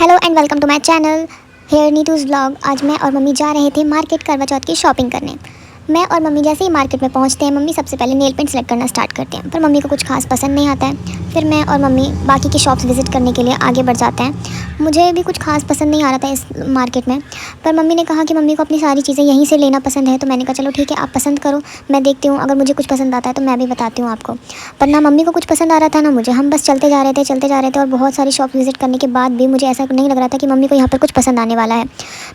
Hello and welcome to my channel here Neetu's vlog. आज मैं और मम्मी जा रहे थे मार्केट करवा चौथ की शॉपिंग करने। मैं और मम्मी जैसे ही मार्केट में पहुंचते हैं, मम्मी सबसे पहले नेल पेंट सेलेक्ट करना स्टार्ट करते हैं, पर मम्मी को कुछ खास पसंद नहीं आता है। फिर मैं और मम्मी बाकी की शॉप्स विज़िट करने के लिए आगे बढ़ जाते हैं। मुझे भी कुछ खास पसंद नहीं आ रहा था इस मार्केट में, पर मम्मी ने कहा कि मम्मी को अपनी सारी चीज़ें यहीं से लेना पसंद है। तो मैंने कहा चलो ठीक है, आप पसंद करो, मैं देखती हूँ, अगर मुझे कुछ पसंद आता है तो मैं भी बताती हूँ आपको। पर ना मम्मी को कुछ पसंद आ रहा था ना मुझे। हम बस चलते जा रहे थे और बहुत सारी शॉप विज़िट करने के बाद भी मुझे ऐसा नहीं लग रहा था कि मम्मी को यहाँ पर कुछ पसंद आने वाला है।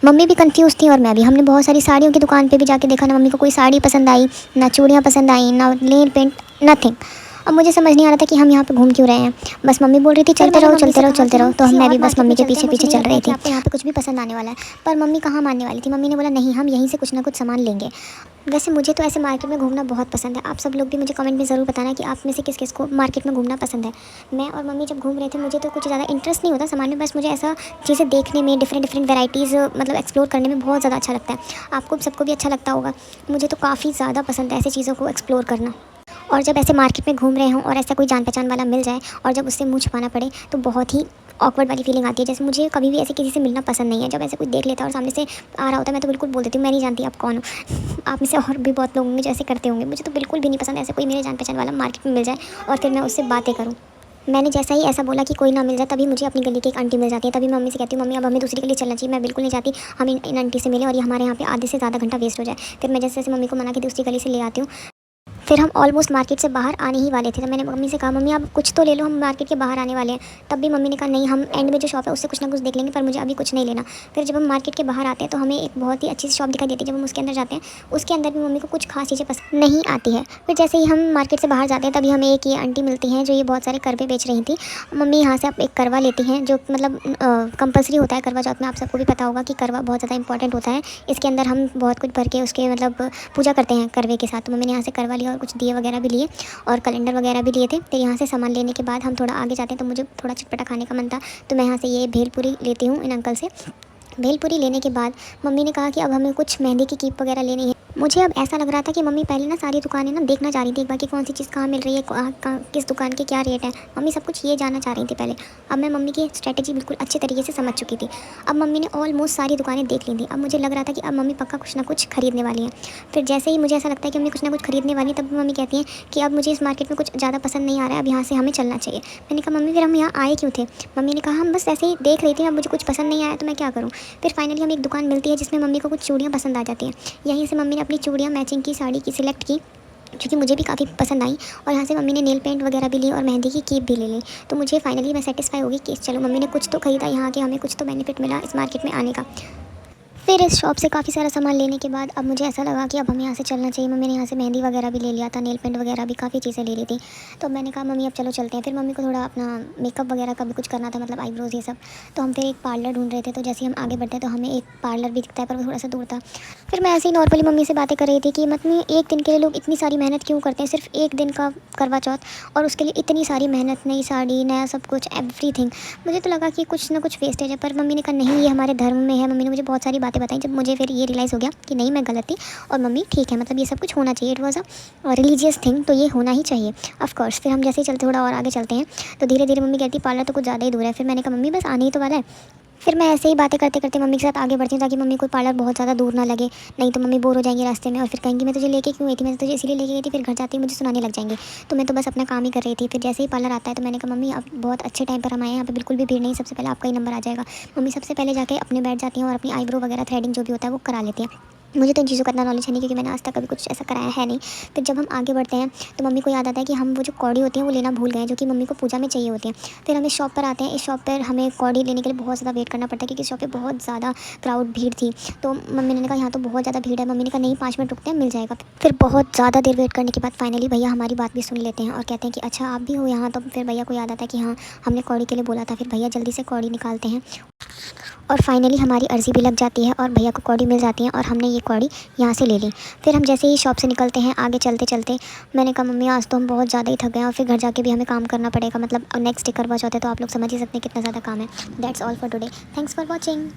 मम्मी भी कंफ्यूज थी और मैं भी। हमने बहुत सारी साड़ियों की दुकान पे भी जाके देखा, ना मम्मी को कोई साड़ी पसंद आई, ना चूड़ियाँ पसंद आई, ना नेल पेंट, नथिंग। अब मुझे समझ नहीं आ रहा था कि हम यहाँ पे घूम क्यों रहे हैं। बस मम्मी बोल रही थी चलते रहो चलते रहो चलते रहो, तो मैं भी बस मम्मी के पीछे पीछे चल रही थी। आपको यहाँ पे कुछ भी पसंद आने वाला है, पर मम्मी कहाँ मानने वाली थी। मम्मी ने बोला नहीं, हम यहीं से कुछ ना कुछ सामान लेंगे। वैसे मुझे तो ऐसे मार्केट में घूमना बहुत पसंद है। आप सब लोग भी मुझे कमेंट में ज़रूर बताना कि आप में से किस किस को मार्केट में घूमना पसंद है। मैं और मम्मी जब घूम रहे थे, मुझे तो कुछ ज़्यादा इंटरेस्ट नहीं होता सामान में, बस मुझे ऐसा चीज़ें देखने में, डिफरेंट डिफरेंट वैराइटीज़ मतलब एक्सप्लोर करने में बहुत ज़्यादा अच्छा लगता है। आपको सबको भी अच्छा लगता होगा। मुझे तो काफ़ी ज़्यादा पसंद है ऐसी चीज़ों को एक्सप्लोर करना। और जब ऐसे मार्केट में घूम रहे हों और ऐसा कोई जान पहचान वाला मिल जाए और जब उससे मुँह छुपाना पड़े, तो बहुत ही ऑकवर्ड वाली फीलिंग आती है। जैसे मुझे कभी भी ऐसे किसी से मिलना पसंद नहीं है। जब ऐसे कोई देख लेता है और सामने से आ रहा होता है, मैं तो बिल्कुल बोल देती हूँ मैं नहीं जानती आप कौन हो। आप में से और भी बहुत लोग होंगे जो ऐसे करते होंगे। मुझे तो बिल्कुल भी नहीं पसंद ऐसे कोई मेरे जान पहचान वाला मार्केट में मिल जाए और फिर मैं उससे बातें करूँ। मैंने जैसा ही ऐसा बोला कि कोई ना मिल जाए, तभी मुझे अपनी गली की एक आंटी मिल जाती है। तभी मैं मम्मी से कहती हूँ मम्मी अब हमें दूसरी गली चलना चाहिए। मैं बिल्कुल नहीं चाहती हम इन आंटी से मिलें और ये हमारे यहाँ पे आधे से ज़्यादा घंटा वेस्ट हो जाए। फिर मैं जैसे जैसे मम्मी को मना की दूसरी गली से ले आती हूँ। फिर हम ऑलमोस्ट मार्केट से बाहर आने ही वाले थे, तो मैंने मम्मी से कहा मम्मी आप कुछ तो ले लो, हम मार्केट के बाहर आने वाले हैं। तब भी मम्मी ने कहा नहीं, हम एंड में जो शॉप है उससे कुछ ना कुछ देख लेंगे, पर मुझे अभी कुछ नहीं लेना। फिर जब हम मार्केट के बाहर आते हैं तो हमें एक बहुत ही अच्छी सी शॉप दिखाई देती है। जब हम उसके अंदर जाते हैं, उसके अंदर भी मम्मी को कुछ खास चीज़ें पसंद नहीं आती है। फिर जैसे ही हम मार्केट से बाहर जाते हैं, तभी हमें एक ये आंटी मिलती हैं जो ये बहुत सारे करवे बेच रही थी। मम्मी यहाँ से आप एक करवा लेती हैं, जो मतलब कंपलसरी होता है करवा चौथ में। आप सबको भी पता होगा कि करवा बहुत ज़्यादा इंपॉर्टेंट होता है। इसके अंदर हम बहुत कुछ भर के उसके मतलब पूजा करते हैं करवे के साथ। तो मम्मी ने यहाँ से करवा लिया और कुछ दिए वगैरह भी लिए और कैलेंडर वगैरह भी लिए थे। तो यहाँ से सामान लेने के बाद हम थोड़ा आगे जाते हैं, तो मुझे थोड़ा चटपटा खाने का मन था, तो मैं यहाँ से ये भेलपूरी लेती हूँ इन अंकल से। भेलपूरी लेने के बाद मम्मी ने कहा कि अब हमें कुछ मेहंदी की कीप वगैरह लेनी है। मुझे अब ऐसा लग रहा था कि मम्मी पहले ना सारी दुकानें ना देखना चाह रही थी एक बार कि कौन सी चीज़ कहाँ मिल रही है, किस दुकान के क्या रेट है। मम्मी सब कुछ ये जानना चाह रही थी पहले। अब मैं मम्मी की स्ट्रेटेजी बिल्कुल अच्छे तरीके से समझ चुकी थी। अब मम्मी ने ऑलमोस्ट सारी दुकानें देख ली थी। अब मुझे लग रहा था कि अब मम्मी पक्का कुछ ना कुछ खरीदने वाली हैं। फिर जैसे ही मुझे ऐसा लगता है कि मम्मी कुछ ना कुछ खरीदने वाली है, तब मम्मी कहती हैं कि अब मुझे इस मार्केट में कुछ ज़्यादा पसंद नहीं आ रहा है, अब यहाँ से हमें चलना चाहिए। मैंने कहा मम्मी फिर हम यहाँ आए क्यों थे। मम्मी ने कहा हम बस ऐसे ही देख रही थी, अब मुझे कुछ पसंद नहीं आया तो मैं क्या करूँ। फिर फाइनली हमें एक दुकान मिलती है जिसमें मम्मी को कुछ चूड़ियाँ पसंद आ जाती हैं। यहीं से मम्मी ने अपनी चूड़ियाँ मैचिंग की साड़ी की सिलेक्ट की, जो कि मुझे भी काफ़ी पसंद आई। और यहाँ से मम्मी ने नेल पेंट वगैरह भी ली और मेहंदी की कीप भी ले ली। तो मुझे फाइनली मैं सेटिस्फाई होगी कि चलो मम्मी ने कुछ तो खरीदा, यहाँ के हमें कुछ तो बेनिफिट मिला इस मार्केट में आने का। फिर इस शॉप से काफ़ी सारा सामान लेने के बाद अब मुझे ऐसा लगा कि अब हमें यहाँ से चलना चाहिए। मम्मी ने यहाँ से मेहंदी वगैरह भी ले लिया था, नेल पेंट वगैरह भी काफ़ी चीज़ें ले ली थी। तो मैंने कहा मम्मी अब चलो चलते हैं। फिर मम्मी को थोड़ा अपना मेकअप वगैरह का भी कुछ करना था, मतलब आईब्रोज़ ये सब। तो हम फिर एक पार्लर ढूंढ रहे थे। तो जैसे ही हम आगे बढ़ते हैं तो हमें एक पार्लर भी दिखता है, पर वो थोड़ा सा दूर था। फिर मैं ऐसे ही नॉर्मली मम्मी से बातें कर रही थी कि मम्मी एक दिन के लिए लोग इतनी सारी मेहनत क्यों करते हैं, सिर्फ एक दिन का करवा चौथ, और उसके लिए इतनी सारी मेहनत, नई साड़ी, नया सब कुछ, एवरीथिंग। मुझे तो लगा कि कुछ ना कुछ वेस्टेज है, पर मम्मी ने कहा नहीं ये हमारे धर्म में है। मम्मी ने मुझे बहुत सारी बातें बताई, जब मुझे फिर ये रियलाइज़ हो गया कि नहीं मैं गलत थी और मम्मी ठीक है, मतलब ये सब कुछ होना चाहिए। It was a religious thing, तो ये होना ही चाहिए ऑफ कोर्स। फिर हम जैसे ही चलते थोड़ा और आगे चलते हैं, तो धीरे धीरे मम्मी कहती पार्लर तो कुछ ज़्यादा ही दूर है। फिर मैंने कहा मम्मी बस आने ही तो वाला है। फिर मैं ऐसे ही बातें करते करते मम्मी के साथ आगे बढ़ती हूँ, ताकि मम्मी को पार्लर बहुत ज़्यादा दूर ना लगे, नहीं तो मम्मी बोर हो जाएंगी रास्ते में और फिर कहेंगी मैं तुझे लेके क्यों गई थी, मैं तो तुझे इसीलिए लेके गई थी। फिर घर जाती मुझे सुनाने लग जाएंगे। तो मैं तो बस अपना काम ही कर रही थी। फिर जैसे ही पार्लर आता है तो मैंने कहा मम्मी अब बहुत अच्छे टाइम पर हम आए हैं, यहाँ पे बिल्कुल भी भीड़ नहीं, सबसे पहले आपका ही नंबर आ जाएगा। मम्मी सबसे पहले जाके अपने बैठ जाती हैं और अपनी आईब्रो वगैरह थ्रेडिंग जो भी होता है वो करा लेती हैं। मुझे तो इन चीज़ों का इतना नॉलेज है नहीं, क्योंकि मैंने आज तक कभी कुछ ऐसा कराया है नहीं। फिर जब हम आगे बढ़ते हैं तो मम्मी को याद आता है कि हम वो जो कौड़ी होती हैं वो लेना भूल गए हैं, जो कि मम्मी को पूजा में चाहिए होती हैं। फिर हम इस शॉप पर आते हैं। इस शॉप पर हमें कौड़ी लेने के लिए बहुत ज़्यादा वेट करना पड़ता है, क्योंकि इस शॉप पे बहुत ज़्यादा क्राउड भीड़ थी। तो मम्मी ने कहा यहाँ तो बहुत ज़्यादा भीड़ है। मम्मी ने कहा नहीं 5 मिनट रुकते हैं, मिल जाएगा। फिर बहुत ज़्यादा देर वेट करने के बाद फाइनली भैया हमारी बात भी सुन लेते हैं और कहते हैं कि अच्छा आप भी हो यहाँ। तो फिर भैया को याद आता है कि हाँ हमने कौड़ी के लिए बोला था। फिर भैया जल्दी से कौड़ी निकालते हैं और फाइनली हमारी अर्ज़ी भी लग जाती है और भैया को कौड़ी मिल जाती है और हमने ये कौड़ी यहाँ से ले ली। फिर हम जैसे ही शॉप से निकलते हैं आगे चलते चलते, मैंने कहा मम्मी आज तो हम बहुत ज़्यादा ही थक गए हैं और फिर घर जाके भी हमें काम करना पड़ेगा, मतलब नेक्स्ट डे करवा चौथ है, तो आप लोग समझ ही सकते हैं कितना ज़्यादा काम है। That's all for today, thanks for watching.